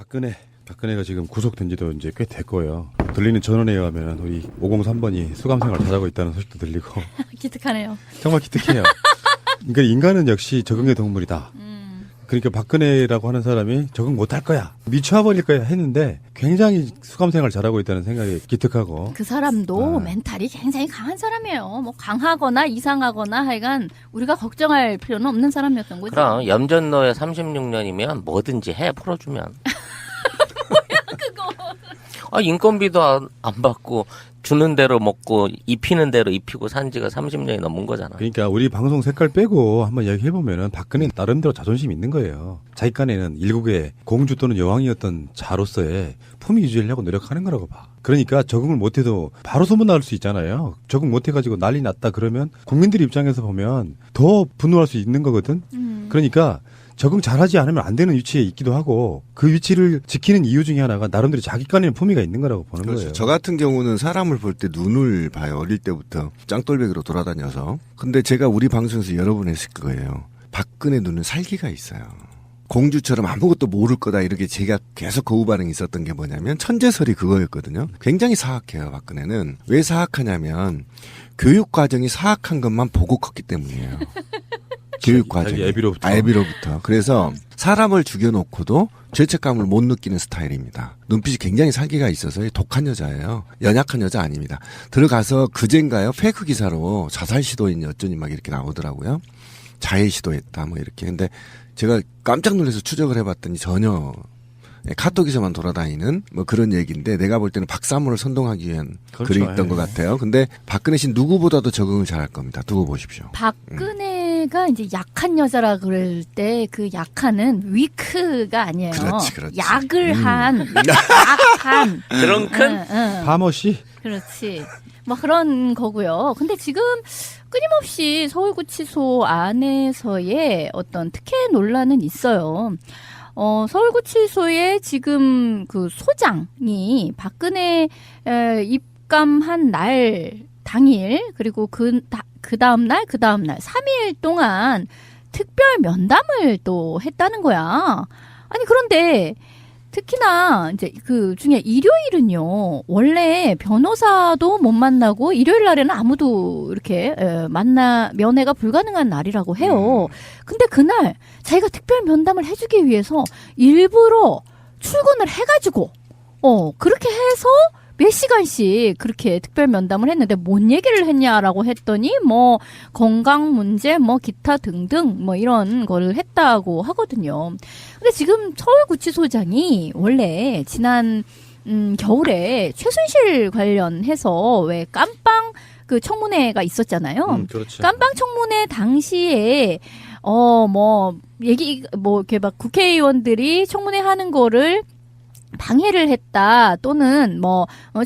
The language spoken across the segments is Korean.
박근혜가 지금 구속된 지도 이제 꽤 됐고요. 들리는 전원에 의하면 우리 503번이 수감생활 잘하고 있다는 소식도 들리고. 기특하네요. 정말 기특해요. 그러니까 인간은 역시 적응의 동물이다. 그러니까 박근혜라고 하는 사람이 적응 못할 거야, 미쳐버릴 거야 했는데 굉장히 수감생활 잘하고 있다는 생각이 기특하고. 그 사람도 멘탈이 굉장히 강한 사람이에요. 뭐 강하거나 이상하거나 하여간 우리가 걱정할 필요는 없는 사람이었던 거죠. 그럼 염전노예 36년이면 뭐든지 해 풀어주면. 뭐야 그거. 인건비도 안 받고 주는 대로 먹고 입히는 대로 입히고 산 지가 30년이 넘은 거잖아. 그러니까 우리 방송 색깔 빼고 한번 이야기해보면은 박근혜 나름대로 자존심이 있는 거예요. 자기간에는 일국의 공주 또는 여왕이었던 자로서의 품위 유지하려고 노력하는 거라고 봐. 그러니까 적응을 못해도 바로 소문날 수 있잖아요. 적응 못해가지고 난리 났다 그러면 국민들 입장에서 보면 더 분노할 수 있는 거거든. 그러니까 적응 잘하지 않으면 안 되는 위치에 있기도 하고, 그 위치를 지키는 이유 중에 하나가 나름대로 자기간의 품위가 있는 거라고 보는 그렇죠. 거예요. 저 같은 경우는 사람을 볼 때 눈을 봐요. 어릴 때부터 짱돌백으로 돌아다녀서. 근데 제가 우리 방송에서 여러 번 했을 거예요. 박근혜 눈은 살기가 있어요. 공주처럼 아무것도 모를 거다 이렇게 제가 계속 거부 반응이 있었던 게 뭐냐면 천재설이 그거였거든요. 굉장히 사악해요. 박근혜는. 왜 사악하냐면 교육 과정이 사악한 것만 보고 컸기 때문이에요. 교육 과정이. 애비로부터. 그래서 사람을 죽여놓고도 죄책감을 못 느끼는 스타일입니다. 눈빛이 굉장히 살기가 있어서 독한 여자예요. 연약한 여자 아닙니다. 들어가서 그젠가요? 페이크 기사로 자살 시도인 어쩌니 막 이렇게 나오더라고요. 자해 시도했다 뭐 이렇게. 근데 제가 깜짝 놀라서 추적을 해봤더니 전혀 카톡에서만 돌아다니는 뭐 그런 얘기인데, 내가 볼 때는 박사모를 선동하기 위한 그렇죠. 글이 있던 것 같아요. 근데 박근혜 씨 누구보다도 적응을 잘할 겁니다. 두고 보십시오. 박근혜가 이제 약한 여자라 그럴 때 그 약한은 위크가 아니에요. 그렇지. 약을 한, 약한. 드렁큰? 파머시? 그렇지. 뭐 그런 거고요. 근데 지금 끊임없이 서울구치소 안에서의 어떤 특혜 논란은 있어요. 서울구치소에 지금 그 소장이 박근혜 입감한 날 당일, 그리고 그 다음 날 3일 동안 특별 면담을 또 했다는 거야. 아니 그런데 특히나 이제 그 중에 일요일은요, 원래 변호사도 못 만나고 일요일 날에는 아무도 이렇게 면회가 불가능한 날이라고 해요. 근데 그날 자기가 특별 면담을 해주기 위해서 일부러 출근을 해가지고 그렇게 해서 몇 시간씩 그렇게 특별 면담을 했는데 뭔 얘기를 했냐라고 했더니 뭐 건강 문제 뭐 기타 등등 뭐 이런 거를 했다고 하거든요. 근데 지금 서울구치소장이 원래 지난 겨울에 최순실 관련해서 왜 깜빵 그 청문회가 있었잖아요. 그렇죠. 깜빵 청문회 당시에 이렇게 막 국회의원들이 청문회 하는 거를 방해를 했다, 또는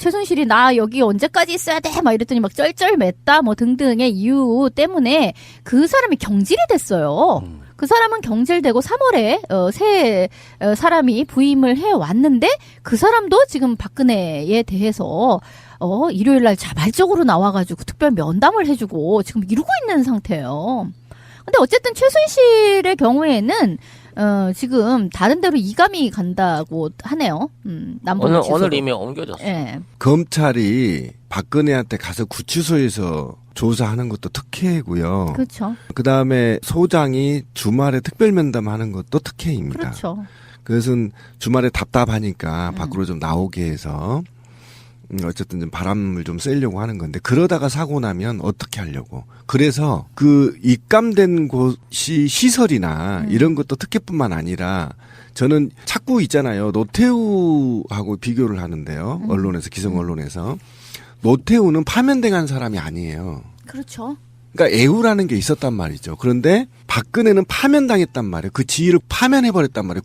최순실이 나 여기 언제까지 있어야 돼 막 이랬더니 막 쩔쩔맸다 뭐 등등의 이유 때문에 그 사람이 경질이 됐어요. 그 사람은 경질되고 3월에 새 사람이 부임을 해 왔는데, 그 사람도 지금 박근혜에 대해서 일요일 날 자발적으로 나와가지고 특별 면담을 해주고 지금 이러고 있는 상태예요. 근데 어쨌든 최순실의 경우에는 지금 다른 데로 이감이 간다고 하네요. 오늘 이미 옮겨졌어. 예. 검찰이 박근혜한테 가서 구치소에서 조사하는 것도 특혜고요. 그렇죠. 그다음에 소장이 주말에 특별 면담하는 것도 특혜입니다. 그렇죠. 그것은 주말에 답답하니까 밖으로 좀 나오게 해서 어쨌든 좀 바람을 좀 쐬려고 하는 건데, 그러다가 사고 나면 어떻게 하려고. 그래서 그 입감된 곳이 시설이나 이런 것도 특혜뿐만 아니라, 저는 자꾸 있잖아요. 노태우하고 비교를 하는데요. 언론에서, 기성 언론에서. 노태우는 파면당한 사람이 아니에요. 그렇죠. 그러니까 애우라는 게 있었단 말이죠. 그런데 박근혜는 파면당했단 말이에요. 그 지위를 파면해버렸단 말이에요.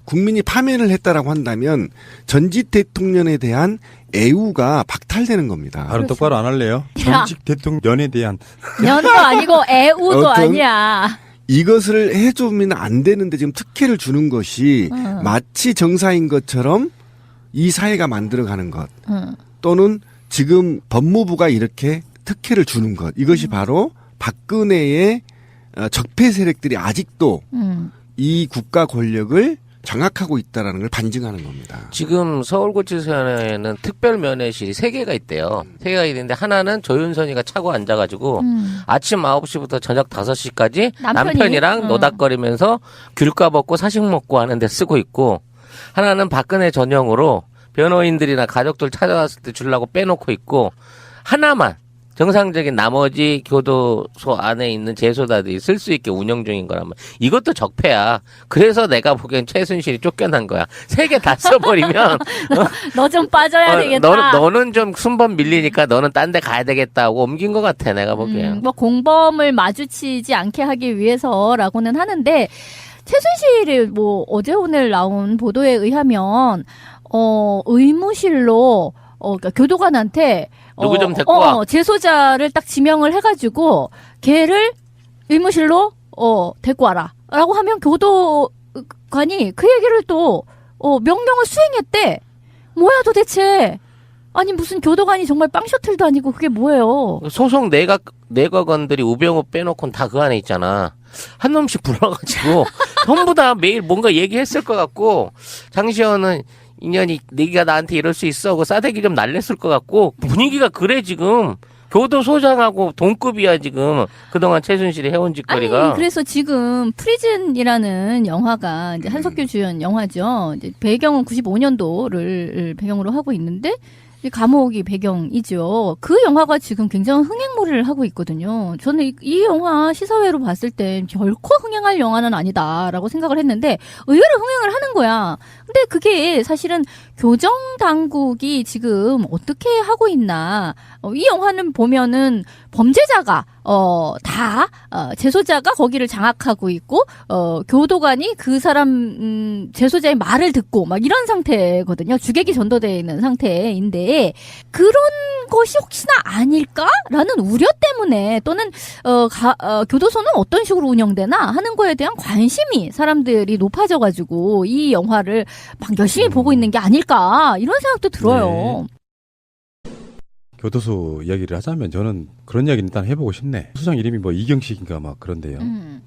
국민이 파면을 했다라고 한다면 전직 대통령에 대한 애우가 박탈되는 겁니다. 발음 그렇죠. 똑바로 안 할래요? 전직 대통령에 대한. 년도 아니고 애우도 아니야. 이것을 해주면 안 되는데 지금 특혜를 주는 것이 마치 정사인 것처럼 이 사회가 만들어가는 것, 또는 지금 법무부가 이렇게 특혜를 주는 것, 이것이 바로 박근혜의 적폐 세력들이 아직도 이 국가 권력을 장악하고 있다라는 걸 반증하는 겁니다. 지금 서울구치소에는 특별면회실이 3개가 있대요. 3개가 있는데 하나는 조윤선이가 차고 앉아가지고 아침 9시부터 저녁 5시까지 남편이랑 노닥거리면서 귤 까먹고 사식 먹고 하는데 쓰고 있고, 하나는 박근혜 전용으로 변호인들이나 가족들 찾아왔을 때 주려고 빼놓고 있고, 하나만 정상적인 나머지 교도소 안에 있는 재소자들이 쓸 수 있게 운영 중인 거라면 이것도 적폐야. 그래서 내가 보기엔 최순실이 쫓겨난 거야. 3개 다 써버리면 너 좀 빠져야 되겠다. 너는 좀 순번 밀리니까 너는 딴 데 가야 되겠다 하고 옮긴 것 같아, 내가 보기엔. 뭐 공범을 마주치지 않게 하기 위해서라고는 하는데, 최순실이 뭐 어제 오늘 나온 보도에 의하면 의무실로 그러니까 교도관한테 누구 좀 데리고 와. 재소자를 딱 지명을 해가지고 걔를 의무실로 데리고 와라라고 하면 교도관이 그 얘기를 또 명령을 수행했대. 뭐야 도대체? 아니 무슨 교도관이 정말 빵 셔틀도 아니고 그게 뭐예요? 소속 내각원들이 우병우 빼놓고는 다 그 안에 있잖아. 한 놈씩 불러가지고 전부 다 매일 뭔가 얘기했을 것 같고, 장시현은 인연이 네가 나한테 이럴 수 있어 하고 싸대기 좀 날렸을 것 같고, 분위기가 그래 지금. 교도소장하고 동급이야 지금. 그동안 최순실이 해온 짓거리가. 아니 그래서 지금 프리즌이라는 영화가 이제 한석규 주연 영화죠. 이제 배경은 95년도를 배경으로 하고 있는데 이 감옥이 배경이죠. 그 영화가 지금 굉장히 흥행몰이를 하고 있거든요. 저는 이 영화 시사회로 봤을 때 결코 흥행할 영화는 아니다라고 생각을 했는데 의외로 흥행을 하는 거야. 근데 그게 사실은 교정 당국이 지금 어떻게 하고 있나. 이 영화는 보면은 범죄자가 다 재소자가 거기를 장악하고 있고 교도관이 그 사람 재소자의 말을 듣고 막 이런 상태거든요. 주객이 전도되어 있는 상태인데 그런 것이 혹시나 아닐까라는 우려 때문에 또는 교도소는 어떤 식으로 운영되나 하는 거에 대한 관심이 사람들이 높아져가지고 이 영화를 막 열심히 보고 있는 게 아닐까 이런 생각도 들어요. 네. 교도소 이야기를 하자면 저는 그런 이야기 일단 해보고 싶네. 소장 이름이 뭐 이경식인가 막 그런데요.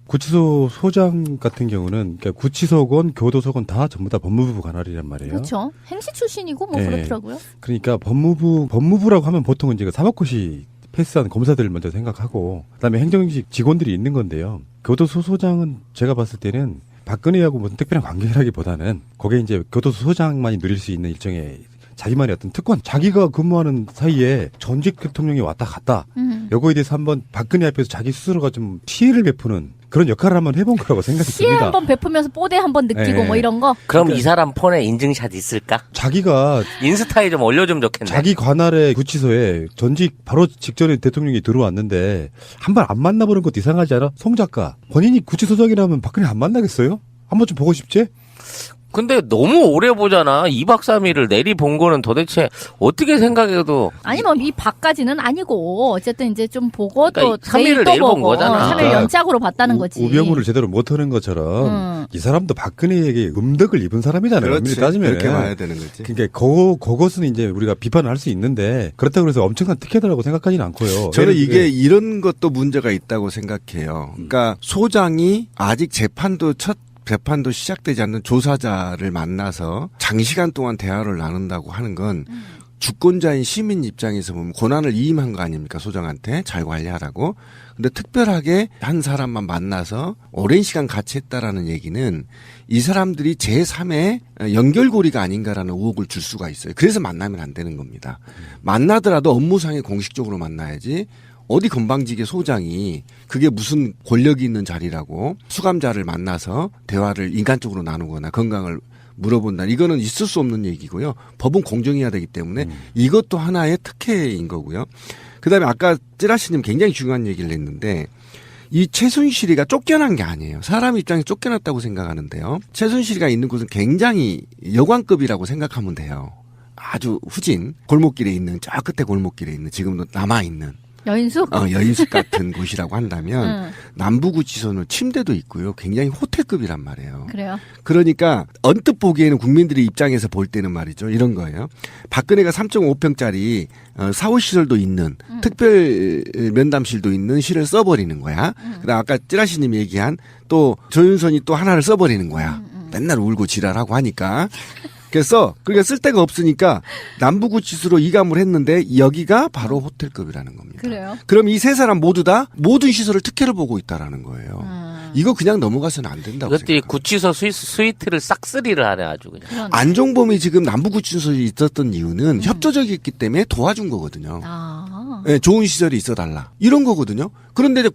구치소 소장 같은 경우는 그러니까 구치소건 교도소건 다 전부 다 법무부 관할이란 말이에요. 그렇죠. 행시 출신이고 뭐 네. 그렇더라고요. 그러니까 법무부라고 하면 보통은 이제 사법고시 패스한 검사들을 먼저 생각하고 그다음에 행정직 직원들이 있는 건데요. 교도소 소장은 제가 봤을 때는 박근혜하고 무슨 특별한 관계라기보다는 거기에 이제 교도소 소장만이 누릴 수 있는 일종의 자기만의 어떤 특권, 자기가 근무하는 사이에 전직 대통령이 왔다 갔다. 요거에 대해서 한번 박근혜 앞에서 자기 스스로가 좀 시혜를 베푸는 그런 역할을 한번 해본 거라고 생각이 시혜 듭니다. 한번 베푸면서 뽀대 한번 느끼고 네. 뭐 이런 거. 그럼 이 사람 폰에 인증샷 있을까? 자기가 인스타에 좀 올려주면 좋겠네. 자기 관할의 구치소에 전직 바로 직전에 대통령이 들어왔는데 한 번 안 만나보는 것도 이상하지 않아? 송 작가 본인이 구치소장이라면 박근혜 안 만나겠어요? 한번 좀 보고 싶지? 근데 너무 오래 보잖아. 2박 3일을 내리 본 거는 도대체 어떻게 생각해도. 아니 뭐 이 밖까지는 아니고 어쨌든 이제 좀 보고 그러니까 또 3일을 내일 내일 또 본 보고 거잖아. 3일 그러니까 연짝으로 봤다는 거지. 우병우를 제대로 못하는 것처럼 이 사람도 박근혜에게 음덕을 입은 사람이잖아요. 그렇지. 엄밀히 따지면 그렇게 봐야 되는 거지. 그러니까 그것은 이제 우리가 비판을 할 수 있는데 그렇다고 해서 엄청난 특혜다라고 생각하지는 않고요. 저는 이게 예. 이런 것도 문제가 있다고 생각해요. 그러니까 소장이 아직 첫 재판도 시작되지 않는 조사자를 만나서 장시간 동안 대화를 나눈다고 하는 건 주권자인 시민 입장에서 보면 권한을 이임한 거 아닙니까? 소장한테 잘 관리하라고. 근데 특별하게 한 사람만 만나서 오랜 시간 같이 했다라는 얘기는 이 사람들이 제3의 연결고리가 아닌가라는 의혹을 줄 수가 있어요. 그래서 만나면 안 되는 겁니다. 만나더라도 업무상에 공식적으로 만나야지 어디 건방지게 소장이 그게 무슨 권력이 있는 자리라고 수감자를 만나서 대화를 인간적으로 나누거나 건강을 물어본다. 이거는 있을 수 없는 얘기고요. 법은 공정해야 되기 때문에 이것도 하나의 특혜인 거고요. 그다음에 아까 찌라시님 굉장히 중요한 얘기를 했는데 이 최순실이가 쫓겨난 게 아니에요. 사람 입장에서 쫓겨났다고 생각하는데요. 최순실이가 있는 곳은 굉장히 여관급이라고 생각하면 돼요. 아주 후진 골목길에 있는 저 끝에 골목길에 있는 지금도 남아있는 여인숙? 여인숙 같은 곳이라고 한다면 남부구치소는 침대도 있고요. 굉장히 호텔급이란 말이에요. 그래요. 그러니까 언뜻 보기에는 국민들의 입장에서 볼 때는 말이죠. 이런 거예요. 박근혜가 3.5평짜리 사후시설도 있는 특별 면담실도 있는 실을 써버리는 거야. 그다음 아까 찌라시님이 얘기한 또 조윤선이 또 하나를 써버리는 거야. 맨날 울고 지랄하고 하니까. 그래서 그러니까 쓸 데가 없으니까 남부구치소로 이감을 했는데 여기가 바로 호텔급이라는 겁니다. 그래요? 그럼 이 세 사람 모두 다 모든 시설을 특혜를 보고 있다라는 거예요. 이거 그냥 넘어가서는 안 된다고 이것들이 생각합니다. 구치소 스위트를 싹쓸이를 하네 아주 그냥. 그러네. 안종범이 지금 남부구치소에 있었던 이유는 협조적이었기 때문에 도와준 거거든요. 아. 네, 좋은 시설이 있어달라. 이런 거거든요. 그런데 이제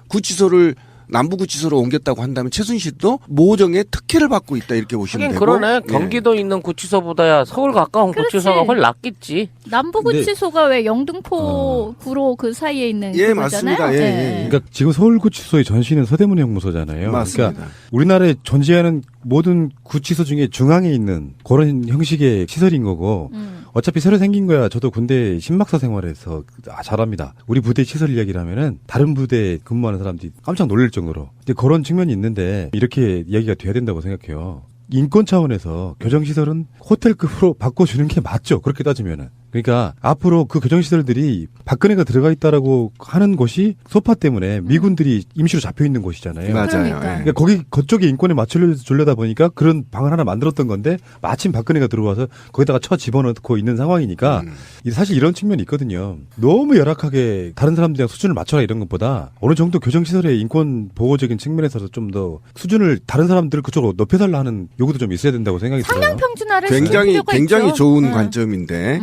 구치소를 남부구치소로 옮겼다고 한다면 최순실도 모정의 특혜를 받고 있다 이렇게 보시면 하긴 되고. 그러네. 경기도 있는 구치소보다야 서울 가까운 그렇지. 구치소가 훨씬 낫겠지. 남부구치소가 왜 영등포 구로 그 사이에 있는 예, 그거잖아요. 맞습니다. 예. 그러니까 지금 서울구치소의 전시는 서대문 형무소잖아요. 맞습니다. 그러니까 우리나라에 존재하는 모든 구치소 중에 중앙에 있는 그런 형식의 시설인 거고 어차피 새로 생긴 거야. 저도 군대 신박사 생활에서 잘합니다. 우리 부대 시설 이야기를 하면은 다른 부대에 근무하는 사람들이 깜짝 놀랄 정도로 이제 그런 측면이 있는데 이렇게 이야기가 돼야 된다고 생각해요. 인권 차원에서 교정시설은 호텔급으로 바꿔주는 게 맞죠. 그렇게 따지면은. 그러니까 앞으로 그 교정시설들이 박근혜가 들어가 있다라고 하는 곳이 소파 때문에 미군들이 임시로 잡혀 있는 곳이잖아요. 맞아요. 그러니까. 예. 그러니까 그쪽에 인권에 맞추려다 보니까 그런 방을 하나 만들었던 건데 마침 박근혜가 들어와서 거기다가 집어넣고 있는 상황이니까 사실 이런 측면이 있거든요. 너무 열악하게 다른 사람들이랑 수준을 맞춰라 이런 것보다 어느 정도 교정시설의 인권 보호적인 측면에서 좀 더 수준을 다른 사람들을 그쪽으로 높여달라 하는 요구도 좀 있어야 된다고 생각이 들어요. 상향 평준화를 시킬 굉장히 필요가 굉장히 있죠. 좋은 관점인데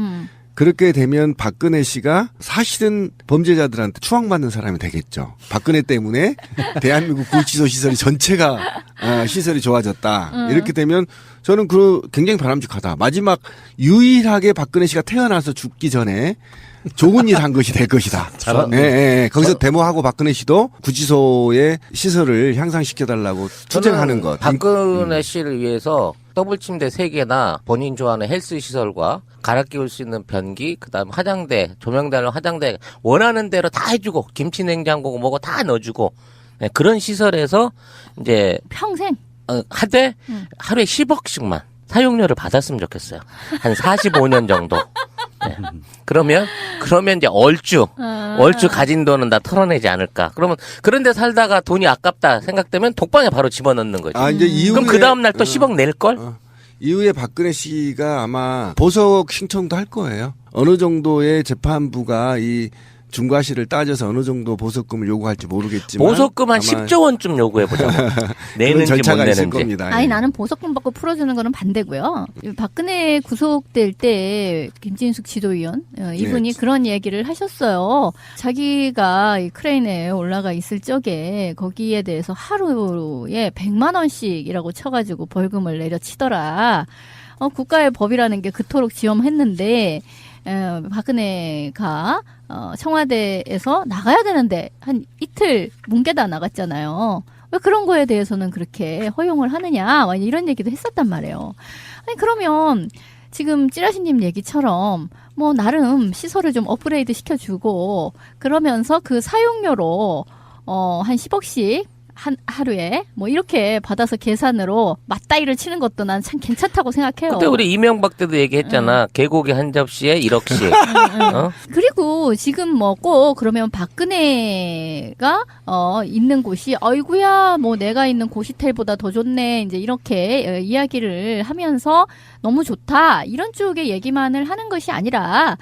그렇게 되면 박근혜 씨가 사실은 범죄자들한테 추앙받는 사람이 되겠죠. 박근혜 때문에 대한민국 구치소 시설이 전체가 시설이 좋아졌다. 이렇게 되면 저는 굉장히 바람직하다. 마지막 유일하게 박근혜 씨가 태어나서 죽기 전에 좋은 일 한 것이 될 것이다. 잘하네. 예. 거기서 데모하고 박근혜 씨도 구치소의 시설을 향상시켜달라고 투쟁하는 것. 박근혜 씨를 위해서 더블 침대 3개나 본인 좋아하는 헬스 시설과 갈아 끼울 수 있는 변기, 그다음 화장대, 조명달로 화장대 원하는 대로 다 해주고 김치 냉장고 뭐고 다 넣어주고 네, 그런 시설에서 이제 평생. 하되 하루에 10억씩만 사용료를 받았으면 좋겠어요. 한 45년 정도. 네. 그러면 이제 얼추 가진 돈은 다 털어내지 않을까. 그러면 그런데 살다가 돈이 아깝다 생각되면 독방에 바로 집어넣는 거지. 이제 이후에 그럼 그 다음 날 또 10억 낼 걸? 이후에 박근혜 씨가 아마 보석 신청도 할 거예요. 어느 정도의 재판부가 이 중과실을 따져서 어느 정도 보석금을 요구할지 모르겠지만 보석금 한 10조 원쯤 요구해보자고. 내는지 못 절차가 있을 내는지. 겁니다. 아니 예. 나는 보석금 받고 풀어주는 거는 반대고요. 박근혜 구속될 때 김진숙 지도위원 이분이 네. 그런 얘기를 하셨어요. 자기가 이 크레인에 올라가 있을 적에 거기에 대해서 하루에 100만 원씩이라고 쳐가지고 벌금을 내려치더라. 국가의 법이라는 게 그토록 지엄했는데 박근혜가 청와대에서 나가야 되는데 한 이틀 뭉개다 나갔잖아요. 왜 그런 거에 대해서는 그렇게 허용을 하느냐 이런 얘기도 했었단 말이에요. 아니 그러면 지금 찌라시님 얘기처럼 뭐 나름 시설을 좀 업그레이드 시켜주고 그러면서 그 사용료로 한 10억씩 하루에 뭐 이렇게 받아서 계산으로 맞다이를 치는 것도 난 참 괜찮다고 생각해요. 그때 우리 이명박 때도 얘기했잖아. 개고기 한 접시에 1억씩. 그리고 지금 뭐 꼭 그러면 박근혜가 있는 곳이 어이구야 뭐 내가 있는 고시텔보다 더 좋네 이제 이렇게 이야기를 하면서 너무 좋다 이런 쪽의 얘기만을 하는 것이 아니라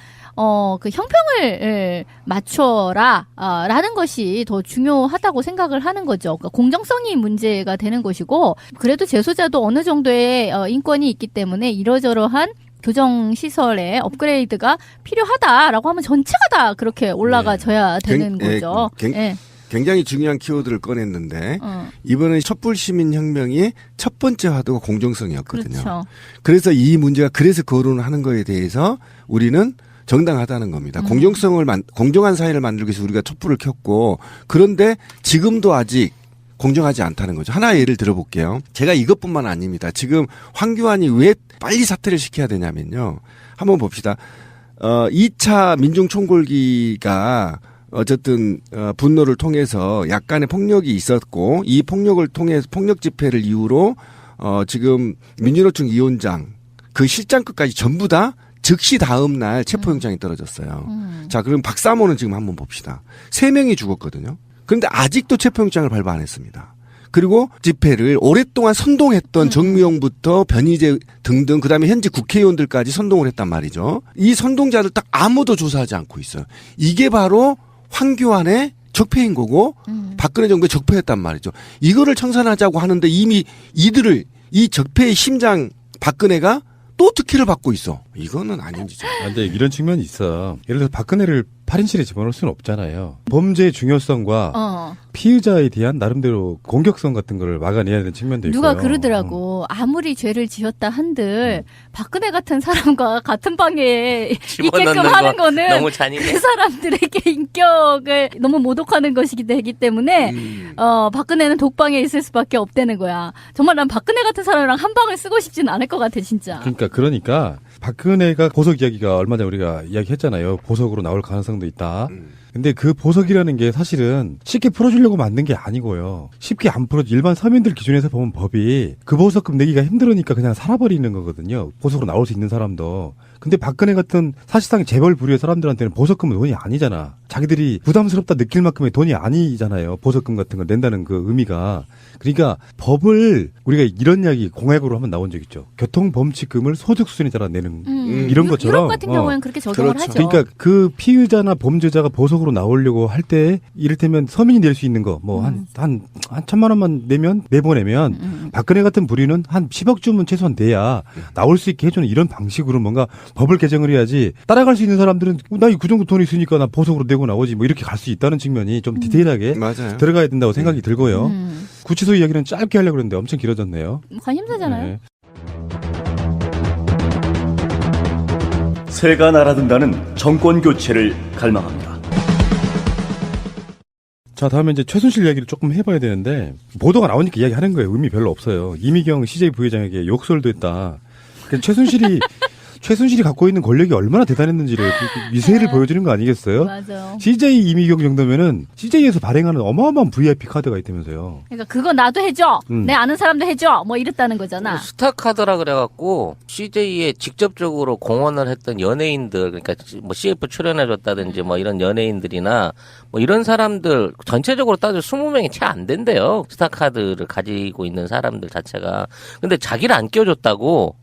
그 형평을 맞춰라 라는 것이 더 중요하다고 생각을 하는 거죠. 그러니까 공정성이 문제가 되는 것이고 그래도 재소자도 어느 정도의 인권이 있기 때문에 이러저러한 교정시설의 업그레이드가 필요하다라고 하면 전체가 다 그렇게 올라가져야 되는 거죠. 굉장히 중요한 키워드를 꺼냈는데 이번에 촛불시민혁명의 첫 번째 화두가 공정성이었거든요. 그렇죠. 그래서 이 문제가 그래서 거론하는 거에 대해서 우리는 정당하다는 겁니다. 공정한 사회를 만들기 위해서 우리가 촛불을 켰고 그런데 지금도 아직 공정하지 않다는 거죠. 하나의 예를 들어볼게요. 제가 이것뿐만 아닙니다. 지금 황교안이 왜 빨리 사퇴를 시켜야 되냐면요. 한번 봅시다. 2차 민중총궐기가 어쨌든 분노를 통해서 약간의 폭력이 있었고 이 폭력을 통해서 폭력 집회를 이유로 지금 민주노총 위원장 그 실장급까지 전부 다 즉시 다음 날 체포영장이 떨어졌어요. 자, 그럼 박사모는 지금 한번 봅시다. 3명이 죽었거든요. 그런데 아직도 체포영장을 발부 안 했습니다. 그리고 집회를 오랫동안 선동했던 정미용부터 변희재 등등 그다음에 현재 국회의원들까지 선동을 했단 말이죠. 이 선동자들 딱 아무도 조사하지 않고 있어요. 이게 바로 황교안의 적폐인 거고 박근혜 정부의 적폐였단 말이죠. 이거를 청산하자고 하는데 이미 이 적폐의 심장 박근혜가 또 특혜를 받고 있어. 이거는 아닌 짓이죠. 근데 이런 측면이 있어. 예를 들어서 박근혜를 8인실에 집어넣을 수는 없잖아요. 범죄의 중요성과 피의자에 대한 나름대로 공격성 같은 걸 막아내야 되는 측면도 있고요. 누가 그러더라고. 아무리 죄를 지었다 한들 박근혜 같은 사람과 같은 방에 있게끔 하는 거는 너무 잔인해. 그 사람들에게 인격을 너무 모독하는 것이기 되기 때문에 박근혜는 독방에 있을 수밖에 없다는 거야. 정말 난 박근혜 같은 사람이랑 한 방을 쓰고 싶지는 않을 것 같아 진짜. 그러니까 박근혜가 보석 이야기가 얼마 전에 우리가 이야기했잖아요. 보석으로 나올 가능성도 있다. 근데 그 보석이라는 게 사실은 쉽게 풀어주려고 만든 게 아니고요. 쉽게 안 풀어줘. 일반 서민들 기준에서 보면 법이 그 보석금 내기가 힘들으니까 그냥 살아버리는 거거든요. 보석으로 나올 수 있는 사람도. 근데 박근혜 같은 사실상 재벌 부류의 사람들한테는 보석금은 돈이 아니잖아. 자기들이 부담스럽다 느낄 만큼의 돈이 아니잖아요. 보석금 같은 걸 낸다는 그 의미가. 그러니까 법을 우리가 이런 이야기 공약으로 한번 나온 적 있죠. 교통범칙금을 소득 수준에 따라 내는 이런 것처럼. 유럽 같은 경우에는 그렇게 적용을 그렇죠. 하죠. 그러니까 그 피의자나 범죄자가 보석으로 나오려고 할 때 이를테면 서민이 낼 수 있는 거 뭐 한 1,000만 원만 내보내면 박근혜 같은 부류는 한 10억 주면 최소한 돼야 나올 수 있게 해주는 이런 방식으로 뭔가 법을 개정을 해야지 따라갈 수 있는 사람들은 나 그 정도 돈 있으니까 나 보석으로 내고 나오지 뭐 이렇게 갈 수 있다는 측면이 좀 디테일하게 맞아요. 들어가야 된다고 생각이 들고요. 구치소 이야기는 짧게 하려고 그랬는데 엄청 길어졌네요. 관심사잖아요. 네. 새가 날아든다는 정권 교체를 갈망합니다. 자, 다음에 이제 최순실 이야기를 조금 해봐야 되는데 보도가 나오니까 이야기하는 거예요. 의미 별로 없어요. 이미경 CJ 부회장에게 욕설도 했다. 그래서 최순실이 갖고 있는 권력이 얼마나 대단했는지를 미세를 보여주는 거 아니겠어요? 맞아요. CJ 이미경 정도면은 CJ에서 발행하는 어마어마한 VIP 카드가 있다면서요. 그러니까 그거 나도 해줘. 내 아는 사람도 해줘. 뭐 이랬다는 거잖아. 스타카드라 그래갖고 CJ에 직접적으로 공헌을 했던 연예인들, 그러니까 뭐 CF 출연해줬다든지 뭐 이런 연예인들이나 뭐 이런 사람들 전체적으로 따져 20명이 채 안 된대요. 스타카드를 가지고 있는 사람들 자체가. 근데 자기를 안 껴줬다고.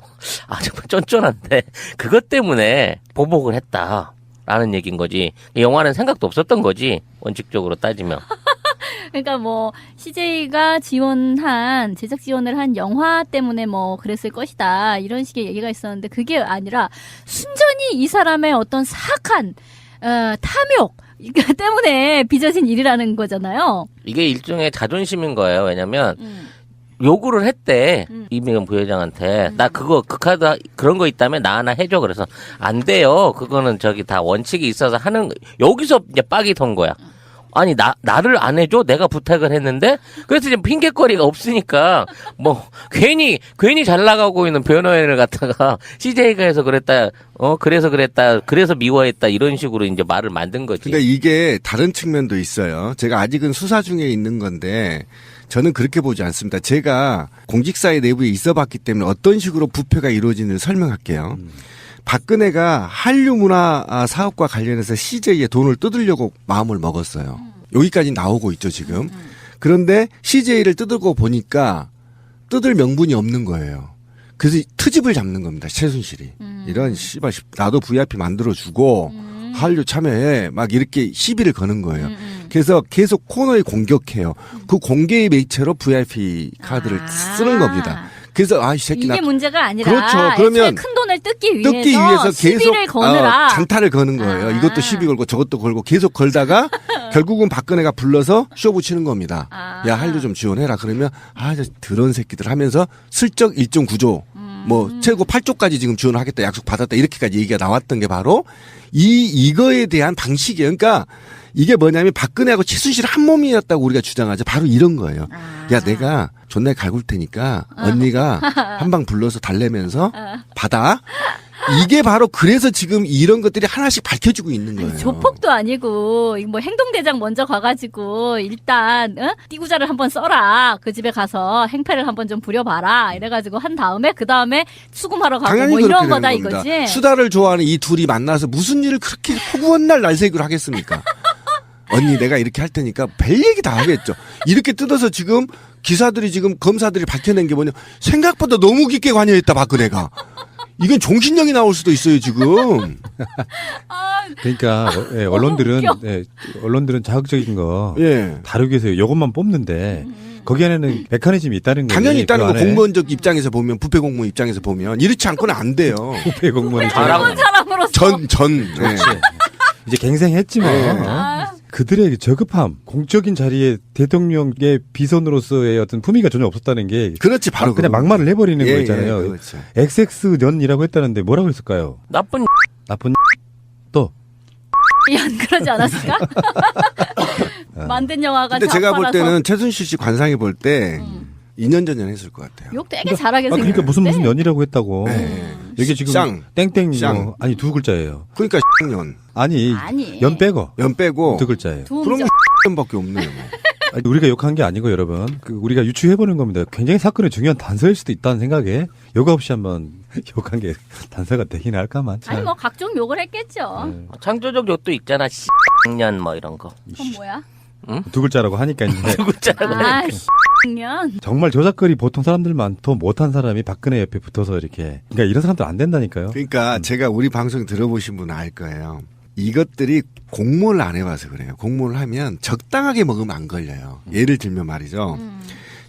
아, 정말 쫀쫀한데 그것 때문에 보복을 했다라는 얘기인 거지. 영화는 생각도 없었던 거지. 원칙적으로 따지면. 그러니까 뭐 CJ가 제작 지원을 한 영화 때문에 뭐 그랬을 것이다 이런 식의 얘기가 있었는데 그게 아니라 순전히 이 사람의 어떤 사악한 탐욕 때문에 빚어진 일이라는 거잖아요. 이게 일종의 자존심인 거예요. 왜냐면 요구를 했대. 이미경 부회장한테. 나 그 카드 그런 거 있다면 나 하나 해줘. 그래서 안 돼요. 그거는 저기 다 원칙이 있어서 하는, 여기서 이제 빡이 턴 거야. 아니, 나를 안 해줘? 내가 부탁을 했는데? 그래서 이제 핑계거리가 없으니까, 뭐, 괜히 잘 나가고 있는 변호인을 갖다가 CJ가 해서 그랬다, 그래서 미워했다, 이런 식으로 이제 말을 만든 거지. 근데 이게 다른 측면도 있어요. 제가 아직은 수사 중에 있는 건데, 저는 그렇게 보지 않습니다. 제가 공직사회 내부에 있어 봤기 때문에 어떤 식으로 부패가 이루어지는지 설명할게요. 박근혜가 한류문화 사업과 관련해서 CJ에 돈을 뜯으려고 마음을 먹었어요. 여기까지 나오고 있죠, 지금. 그런데 CJ를 뜯고 보니까 뜯을 명분이 없는 거예요. 그래서 트집을 잡는 겁니다, 최순실이. 이런 씨발 나도 VIP 만들어주고 한류 참여해 막 이렇게 시비를 거는 거예요. 그래서 계속 코너에 공격해요. 그 공개의 매체로 VIP 카드를 쓰는 겁니다. 그래서 이 새끼 이게 문제가 아니라 그렇죠. 그러면 큰 돈을 뜯기 위해서 계속 시비를 거느라 장타를 거는 거예요. 이것도 시비 걸고 저것도 걸고 계속 걸다가 결국은 박근혜가 불러서 쇼 붙이는 겁니다. 야, 한류 좀 지원해라. 그러면 저 더러운 새끼들 하면서 슬쩍 일정 구조 뭐 최고 8조까지 지금 지원하겠다 약속 받았다 이렇게까지 얘기가 나왔던 게 바로 이거에 대한 방식이에요. 그러니까 이게 뭐냐면 박근혜하고 최순실 한 몸이었다고 우리가 주장하죠. 바로 이런 거예요. 야, 내가 존나 갈굴 테니까 언니가 한 방 불러서 달래면서 받아. 이게 바로 그래서 지금 이런 것들이 하나씩 밝혀지고 있는 거예요. 조폭도 아니고 뭐 행동대장 먼저 가가지고 일단 띠구자를 한번 써라. 그 집에 가서 행패를 한번 좀 부려봐라. 이래가지고 한 다음에 그 다음에 수금하러 가고 당연히 뭐 이런 거다 겁니다. 이거지. 수다를 좋아하는 이 둘이 만나서 무슨 일을 그렇게 허구한 날 날새기로 하겠습니까? 언니 내가 이렇게 할 테니까 별 얘기 다 하겠죠. 이렇게 뜯어서 지금 기사들이 지금 검사들이 밝혀낸 게 뭐냐. 생각보다 너무 깊게 관여했다, 박근혜가. 이건 종신령이 나올 수도 있어요, 지금. 그러니까 언론들은 자극적인 거 예. 다루기 위해서 이것만 뽑는데 거기 안에는 메커니즘이 있다는 거예요. 당연히 있다는 거. 공무원적 입장에서 보면, 부패 공무원 입장에서 보면 이렇지 않고는 안 돼요. 부패 공무원이 사람으로서. 네. 이제 갱생했지만 네. 그들의 저급함, 공적인 자리에 대통령의 비선으로서의 어떤 품위가 전혀 없었다는 게 그렇지, 바로 그냥 막말을 해버리는 거 있잖아요. 그렇죠. XX년이라고 했다는데 뭐라고 했을까요? 나쁜 또 안 그러지 않았을까? 만든 영화가 근데 제가 볼 자빠라서. 때는 최순실 씨 관상이 볼 때 2년 전이나 했을 것 같아요. 욕 되게 잘하게 그러니까 생겼는데. 무슨 년이라고 했다고. 네. 여기 지금 쌍. 땡땡 쌍. 아니 두 글자예요. 그러니까 년. 아니 연 빼고 연 빼고. 두 글자예요. 그러면 년밖에 없네요. 뭐. 아니, 우리가 욕한 게 아니고 여러분 우리가 유추해보는 겁니다. 굉장히 사건의 중요한 단서일 수도 있다는 생각에 요가 없이 한번 욕한 게 단서가 되긴 할까만. 아니 뭐 각종 욕을 했겠죠. 창조적 욕도 있잖아. 년 뭐 이런 거. 그건 뭐야? 두 글자라고 하니까 이제 두 글자라고 아, 하니까. 년. 정말 조작거리 보통 사람들만 더 못한 사람이 박근혜 옆에 붙어서 이렇게 그러니까 이런 사람들 안 된다니까요. 그러니까 제가 우리 방송 들어보신 분은 알 거예요. 이것들이 공모를 안 해봐서 그래요. 공모를 하면 적당하게 먹으면 안 걸려요. 예를 들면 말이죠.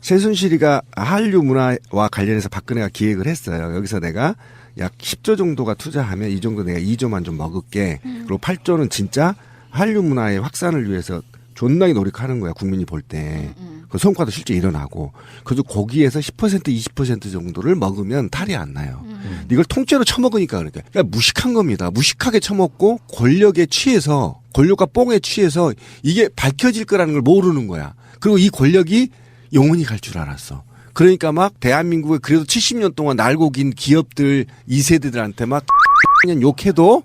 최순실이가 한류 문화와 관련해서 박근혜가 기획을 했어요. 여기서 내가 약 10조 정도가 투자하면 이 정도 내가 2조만 좀 먹을게. 그리고 8조는 진짜 한류 문화의 확산을 위해서 존나게 노력하는 거야. 국민이 볼 때. 그 성과도 실제 일어나고. 그래서 거기에서 10% 20% 정도를 먹으면 탈이 안 나요. 이걸 통째로 처먹으니까 그러니까 무식한 겁니다. 무식하게 처먹고 권력에 취해서 권력과 뽕에 취해서 이게 밝혀질 거라는 걸 모르는 거야. 그리고 이 권력이 영원히 갈 줄 알았어. 그러니까 막 대한민국에 그래도 70년 동안 날고 긴 기업들 2세대들한테 막 그냥 욕해도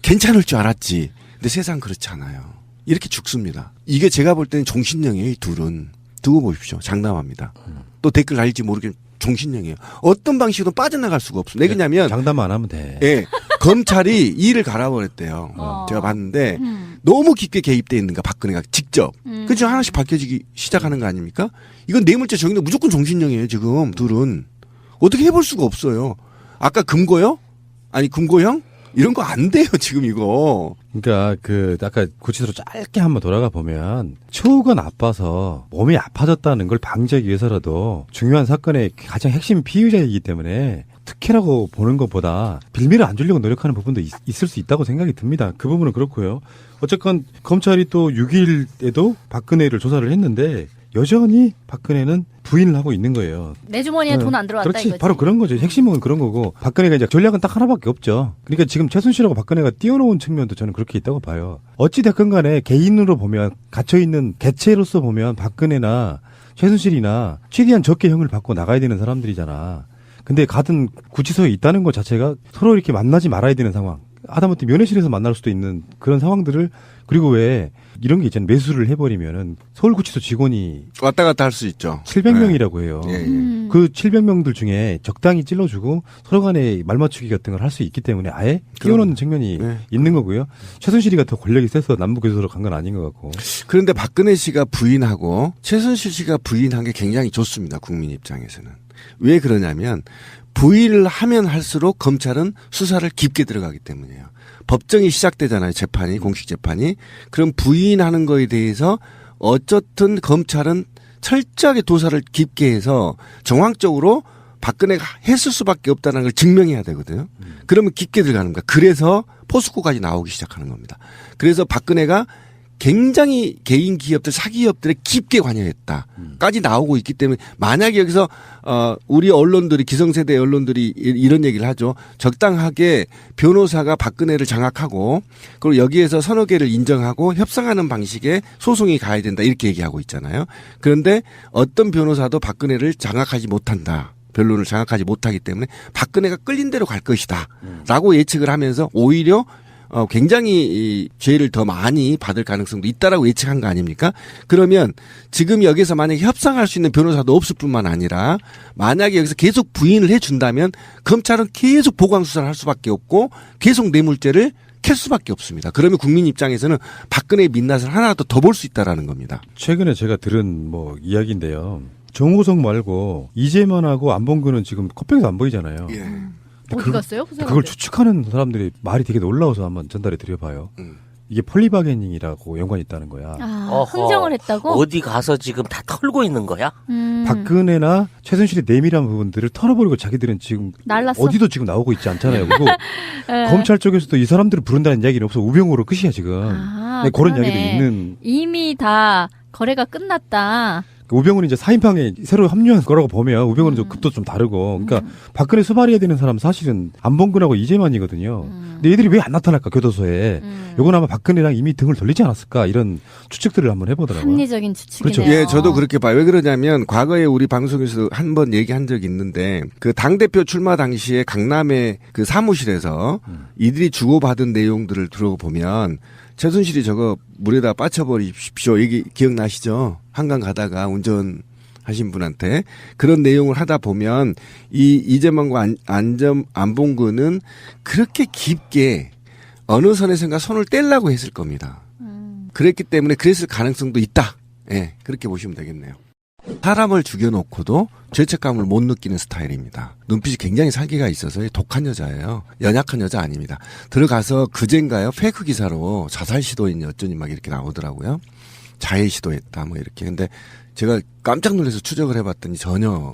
괜찮을 줄 알았지. 근데 세상 그렇지 않아요. 이렇게 죽습니다. 이게 제가 볼 때는 종신령이에요. 이 둘은. 두고 보십시오. 장담합니다. 또 댓글 달릴지 모르겠지만 종신령이에요. 어떤 방식으로 빠져나갈 수가 없어. 왜 그러냐면 장담 안 하면 돼. 예, 검찰이 일을 갈아버렸대요. 제가 봤는데 너무 깊게 개입돼 있는가 박근혜가 직접. 그죠? 하나씩 밝혀지기 시작하는 거 아닙니까? 이건 뇌물죄 적용도 무조건 종신령이에요. 지금 둘은. 어떻게 해볼 수가 없어요. 아까 금고요? 아니 금고형? 이런 거 안 돼요. 지금 이거. 그러니까 아까 구치소로 짧게 한번 돌아가 보면 초우가 나빠서 몸이 아파졌다는 걸 방지하기 위해서라도 중요한 사건의 가장 핵심 피의자이기 때문에 특혜라고 보는 것보다 빌미를 안 주려고 노력하는 부분도 있을 수 있다고 생각이 듭니다. 그 부분은 그렇고요. 어쨌건 검찰이 또 6일에도 박근혜를 조사를 했는데 여전히 박근혜는 부인을 하고 있는 거예요. 내 주머니에 돈 안 들어왔다 그렇지. 이거지. 바로 그런 거죠. 핵심은 그런 거고. 박근혜가 이제 전략은 딱 하나밖에 없죠. 그러니까 지금 최순실하고 박근혜가 띄워놓은 측면도 저는 그렇게 있다고 봐요. 어찌됐건 간에 개인으로 보면 갇혀있는 개체로서 보면 박근혜나 최순실이나 최대한 적게 형을 받고 나가야 되는 사람들이잖아. 근데 같은 구치소에 있다는 것 자체가 서로 이렇게 만나지 말아야 되는 상황. 하다못해 면회실에서 만날 수도 있는 그런 상황들을 그리고 왜 이런 게 있잖아요. 매수를 해버리면은 서울구치소 직원이 왔다 갔다 할 수 있죠. 700명이라고 해요. 예, 예. 그 700명들 중에 적당히 찔러주고 서로 간에 말맞추기 같은 걸 할 수 있기 때문에 아예 끼워놓는 측면이 네. 있는 거고요. 최순실이가 더 권력이 세서 남부교도소로 간 건 아닌 것 같고. 그런데 박근혜 씨가 부인하고 최순실 씨가 부인한 게 굉장히 좋습니다. 국민 입장에서는. 왜 그러냐면 부인을 하면 할수록 검찰은 수사를 깊게 들어가기 때문이에요. 법정이 시작되잖아요. 재판이, 공식 재판이. 그럼 부인하는 거에 대해서 어쨌든 검찰은 철저하게 조사를 깊게 해서 정황적으로 박근혜가 했을 수밖에 없다는 걸 증명해야 되거든요. 그러면 깊게 들어가는 거야. 그래서 포스코까지 나오기 시작하는 겁니다. 그래서 박근혜가 굉장히 개인 기업들, 사기업들에 깊게 관여했다까지 나오고 있기 때문에 만약에 여기서 우리 언론들이 기성세대 언론들이 이런 얘기를 하죠. 적당하게 변호사가 박근혜를 장악하고 그리고 여기에서 서너 개를 인정하고 협상하는 방식의 소송이 가야 된다 이렇게 얘기하고 있잖아요. 그런데 어떤 변호사도 박근혜를 장악하지 못한다. 변론을 장악하지 못하기 때문에 박근혜가 끌린 대로 갈 것이다. 라고 예측을 하면서 오히려 굉장히 이 죄를 더 많이 받을 가능성도 있다라고 예측한 거 아닙니까? 그러면 지금 여기서 만약에 협상할 수 있는 변호사도 없을 뿐만 아니라 만약에 여기서 계속 부인을 해준다면 검찰은 계속 보강 수사를 할 수밖에 없고 계속 뇌물죄를 캘 수밖에 없습니다. 그러면 국민 입장에서는 박근혜의 민낯을 하나 더 볼 수 있다라는 겁니다. 최근에 제가 들은 뭐 이야기인데요. 정호석 말고 이재만하고 안봉근은 지금 코백에도 안 보이잖아요. 예. 어디 갔어요? 그 그걸 추측하는 사람들이 말이 되게 놀라워서 한번 전달해 드려봐요. 이게 폴리바게닝이라고 연관이 있다는 거야. 흥정을 했다고? 어디 가서 지금 다 털고 있는 거야? 박근혜나 최순실의 내밀한 부분들을 털어버리고 자기들은 지금 날랐어. 어디도 지금 나오고 있지 않잖아요. 그리고 검찰 쪽에서도 이 사람들을 부른다는 이야기는 없어. 우병우로 끝이야 지금. 네, 그런 그러네. 이야기도 있는. 이미 다 거래가 끝났다. 우병우는 이제 4인방에 새로 합류한 거라고 보면 우병우는 좀 급도 좀 다르고. 그러니까 박근혜 수발해야 되는 사람 사실은 안봉근하고 이재만이거든요. 근데 얘들이 왜 안 나타날까 교도소에. 요건 아마 박근혜랑 이미 등을 돌리지 않았을까 이런 추측들을 한번 해보더라고요. 합리적인 추측이네요. 그렇죠. 예, 저도 그렇게 봐요. 왜 그러냐면 과거에 우리 방송에서 한 번 얘기한 적이 있는데 그 당대표 출마 당시에 강남의 그 사무실에서 이들이 주고받은 내용들을 들어보면 최순실이 저거 물에다 빠쳐버리십시오. 얘기 기억나시죠? 한강 가다가 운전하신 분한테 그런 내용을 하다 보면 이 이재만과 안봉근은 그렇게 깊게 어느 선에선가 손을 떼려고 했을 겁니다. 그랬기 때문에 그랬을 가능성도 있다. 예, 그렇게 보시면 되겠네요. 사람을 죽여놓고도 죄책감을 못 느끼는 스타일입니다. 눈빛이 굉장히 살기가 있어서 독한 여자예요. 연약한 여자 아닙니다. 들어가서 그젠가요? 페이크 기사로 자살 시도했니 어쩌니 막 이렇게 나오더라고요. 자해 시도했다 뭐 이렇게. 근데 제가 깜짝 놀라서 추적을 해봤더니 전혀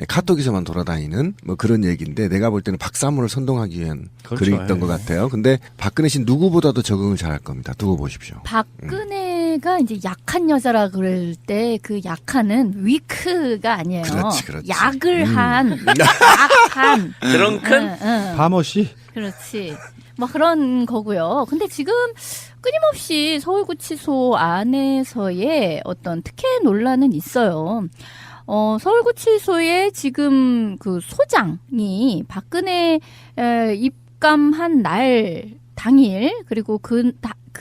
카톡에서만 돌아다니는 뭐 그런 얘기인데 내가 볼 때는 박사모를 선동하기 위한 그렇죠. 글이 있던 것 같아요. 근데 박근혜 씨 누구보다도 적응을 잘할 겁니다. 두고 보십시오. 박근혜가 이제 약한 여자라 그럴 때 그 약한은 위크가 아니에요. 그렇지. 약을 한, 약한. 드렁큰? 파머시? 그렇지. 뭐 그런 거고요. 근데 지금 끊임없이 서울구치소 안에서의 어떤 특혜 논란은 있어요. 서울구치소에 지금 그 소장이 박근혜 입감한 날 당일 그리고 그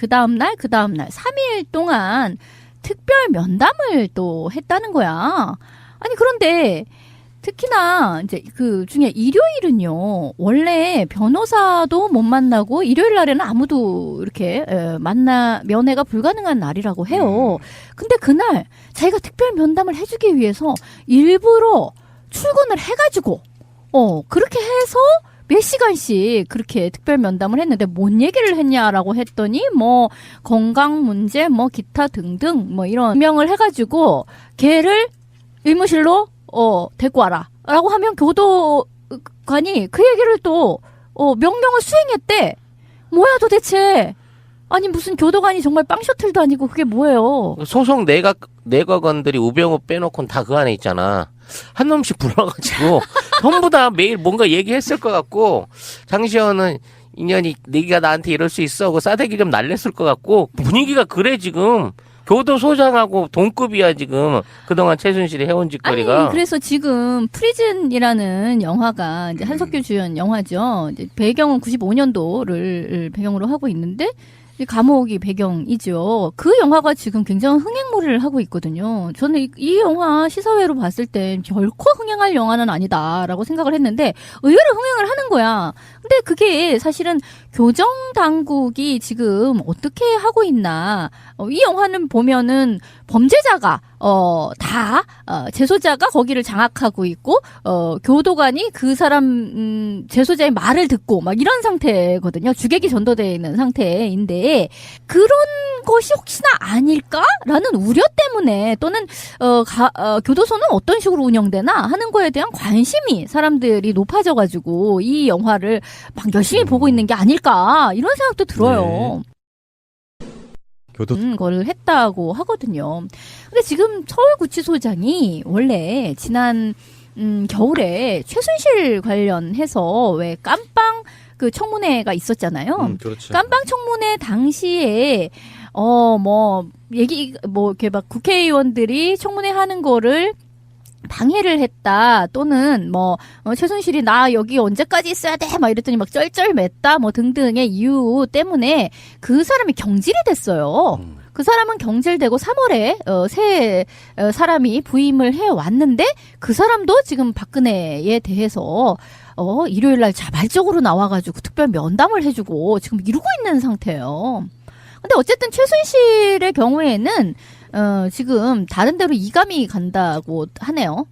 다음 날 3일 동안 특별 면담을 또 했다는 거야. 아니 그런데 특히나 이제 그 중에 일요일은요. 원래 변호사도 못 만나고 일요일 날에는 아무도 이렇게 면회가 불가능한 날이라고 해요. 근데 그날 자기가 특별 면담을 해주기 위해서 일부러 출근을 해가지고 그렇게 해서 몇 시간씩 그렇게 특별 면담을 했는데 뭔 얘기를 했냐라고 했더니 뭐 건강 문제 뭐 기타 등등 뭐 이런 명을 해가지고 걔를 의무실로 데리고 와라. 라고 하면 교도관이 그 얘기를 또, 명령을 수행했대. 뭐야 도대체. 아니 무슨 교도관이 정말 빵셔틀도 아니고 그게 뭐예요. 소속 내각원들이 우병우 빼놓고는 다 그 안에 있잖아. 한 놈씩 불러가지고 전부 다 매일 뭔가 얘기했을 것 같고 장시현은 인연이 네가 나한테 이럴 수 있어 하고 싸대기 좀 날렸을 것 같고 분위기가 그래 지금. 교도소장하고 동급이야 지금 그동안 최순실이 해온 짓거리가. 아니 그래서 지금 프리즌이라는 영화가 이제 한석규 주연 영화죠. 이제 배경은 95년도를 배경으로 하고 있는데 감옥이 배경이죠. 그 영화가 지금 굉장히 흥행몰이를 하고 있거든요. 저는 이 영화 시사회로 봤을 땐 결코 흥행할 영화는 아니다라고 생각을 했는데 의외로 흥행을 하는 거야. 근데 그게 사실은 교정당국이 지금 어떻게 하고 있나. 이 영화는 보면은 범죄자가 재소자가 거기를 장악하고 있고 교도관이 그 사람 재소자의 말을 듣고 막 이런 상태거든요. 주객이 전도되어 있는 상태인데 그런 것이 혹시나 아닐까라는 우려 때문에 또는 교도소는 어떤 식으로 운영되나 하는 거에 대한 관심이 사람들이 높아져가지고 이 영화를 막 열심히 보고 있는 게 아닐까 이런 생각도 들어요. 걸 했다고 하거든요. 근데 지금 서울구치소장이 원래 지난 겨울에 최순실 관련해서 왜 깜빵 그 청문회가 있었잖아요. 그렇죠. 깜빵 청문회 당시에 이렇게 막 국회의원들이 청문회 하는 거를 방해를 했다 또는 최순실이 나 여기 언제까지 있어야 돼 막 이랬더니 막 쩔쩔맸다 뭐 등등의 이유 때문에 그 사람이 경질이 됐어요. 그 사람은 경질되고 3월에 새 사람이 부임을 해 왔는데 그 사람도 지금 박근혜에 대해서 일요일 날 자발적으로 나와가지고 특별 면담을 해주고 지금 이러고 있는 상태예요. 근데 어쨌든 최순실의 경우에는 지금 다른 데로 이감이 간다고 하네요.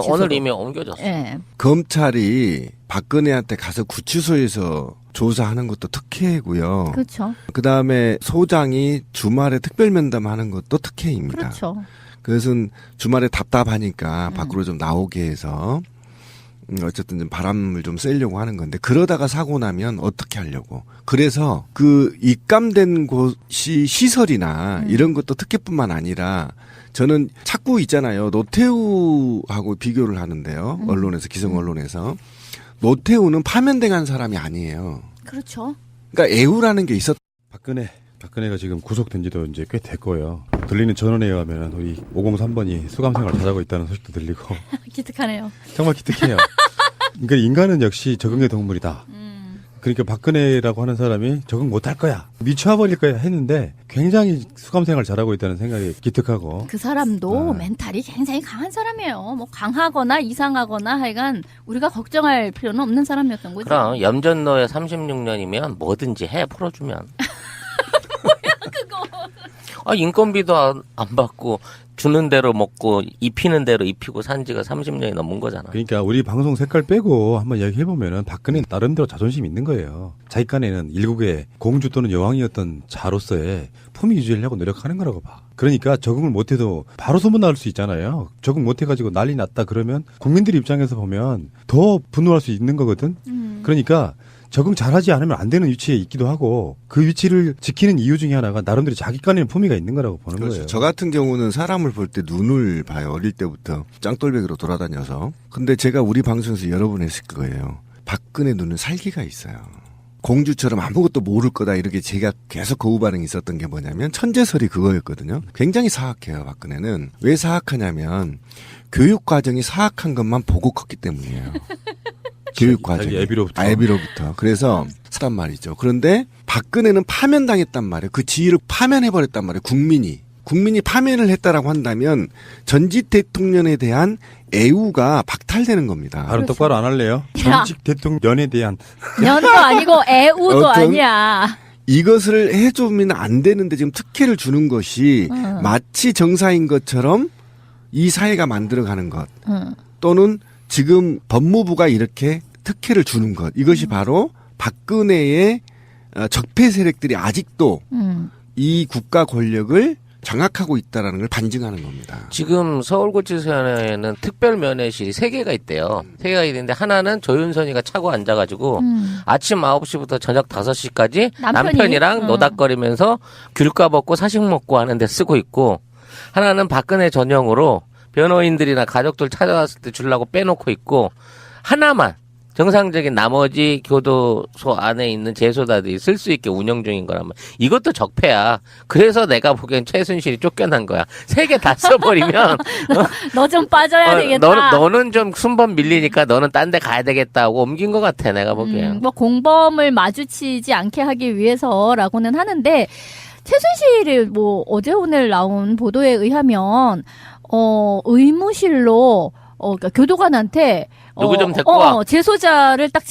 오늘 이미 옮겨졌어요. 예. 검찰이 박근혜한테 가서 구치소에서 조사하는 것도 특혜고요. 그렇죠. 그다음에 소장이 주말에 특별 면담하는 것도 특혜입니다. 그렇죠. 그것은 주말에 답답하니까 밖으로 좀 나오게 해서 어쨌든 좀 바람을 좀 쐬려고 하는 건데 그러다가 사고 나면 어떻게 하려고. 그래서 그 입감된 곳이 시설이나 이런 것도 특혜뿐만 아니라 저는 자꾸 있잖아요. 노태우하고 비교를 하는데요. 언론에서 기성 언론에서 노태우는 파면당한 사람이 아니에요. 그렇죠. 그러니까 애우라는 게 있었. 박근혜가 지금 구속된 지도 이제 꽤 됐고요. 들리는 전원에 의하면 우리 503번이 수감생활을 잘하고 있다는 소식도 들리고 기특하네요. 정말 기특해요. 그러니까 인간은 역시 적응의 동물이다. 그러니까 박근혜라고 하는 사람이 적응 못할 거야, 미쳐버릴 거야 했는데 굉장히 수감생활 잘하고 있다는 생각이 기특하고. 그 사람도 멘탈이 굉장히 강한 사람이에요. 뭐 강하거나 이상하거나 하여간 우리가 걱정할 필요는 없는 사람이었던 거죠. 그럼 염전노예 36년이면 뭐든지 해 풀어주면. 인건비도 안 받고 주는 대로 먹고 입히는 대로 입히고 산 지가 30년이 넘은 거잖아. 그러니까 우리 방송 색깔 빼고 한번 이야기해보면은 박근혜는 나름대로 자존심이 있는 거예요. 자기간에는 일국의 공주 또는 여왕이었던 자로서의 품위 유지하려고 노력하는 거라고 봐. 그러니까 적응을 못해도 바로 소문날 수 있잖아요. 적응 못해가지고 난리 났다 그러면 국민들 입장에서 보면 더 분노할 수 있는 거거든. 그러니까 적응 잘하지 않으면 안 되는 위치에 있기도 하고 그 위치를 지키는 이유 중에 하나가 나름대로 자기간의 품위가 있는 거라고 보는 그렇죠. 거예요. 저 같은 경우는 사람을 볼 때 눈을 봐요. 어릴 때부터 짱돌백으로 돌아다녀서. 근데 제가 우리 방송에서 여러 번 했을 거예요. 박근혜 눈은 살기가 있어요. 공주처럼 아무것도 모를 거다 이렇게 제가 계속 거부 반응이 있었던 게 뭐냐면 천재설이 그거였거든요. 굉장히 사악해요. 박근혜는. 왜 사악하냐면 교육 과정이 사악한 것만 보고 컸기 때문이에요. 교육 과정이. 애비로부터. 그래서 쓰단 말이죠. 그런데 박근혜는 파면당했단 말이에요. 그 지위를 파면해버렸단 말이에요. 국민이 파면을 했다라고 한다면 전직 대통령에 대한 애우가 박탈되는 겁니다. 발음 똑바로 안 할래요? 전직 대통령에 대한. 년도 아니고 애우도 아니야. 이것을 해주면 안 되는데 지금 특혜를 주는 것이 마치 정사인 것처럼 이 사회가 만들어가는 것. 또는 지금 법무부가 이렇게 특혜를 주는 것. 이것이 바로 박근혜의 적폐 세력들이 아직도 이 국가 권력을 장악하고 있다는 걸 반증하는 겁니다. 지금 서울구치소에는 특별 면회실이 3개가 있대요. 3개가 있는데 하나는 조윤선이가 차고 앉아가지고 아침 9시부터 저녁 5시까지 남편이랑 노닥거리면서 귤 까먹고 사식 먹고 하는데 쓰고 있고, 하나는 박근혜 전용으로 변호인들이나 가족들 찾아왔을 때 주려고 빼놓고 있고, 하나만 정상적인 나머지 교도소 안에 있는 재소자들이 쓸 수 있게 운영 중인 거라면 이것도 적폐야. 그래서 내가 보기엔 최순실이 쫓겨난 거야. 3개 다 써버리면 너 좀 빠져야 되겠다. 너는 좀 순번 밀리니까 너는 딴 데 가야 되겠다 하고 옮긴 것 같아, 내가 보기엔. 뭐 공범을 마주치지 않게 하기 위해서라고는 하는데, 최순실이 뭐 어제 오늘 나온 보도에 의하면 의무실로 그러니까 교도관한테 누구 좀 데리고 와. 재소자를 딱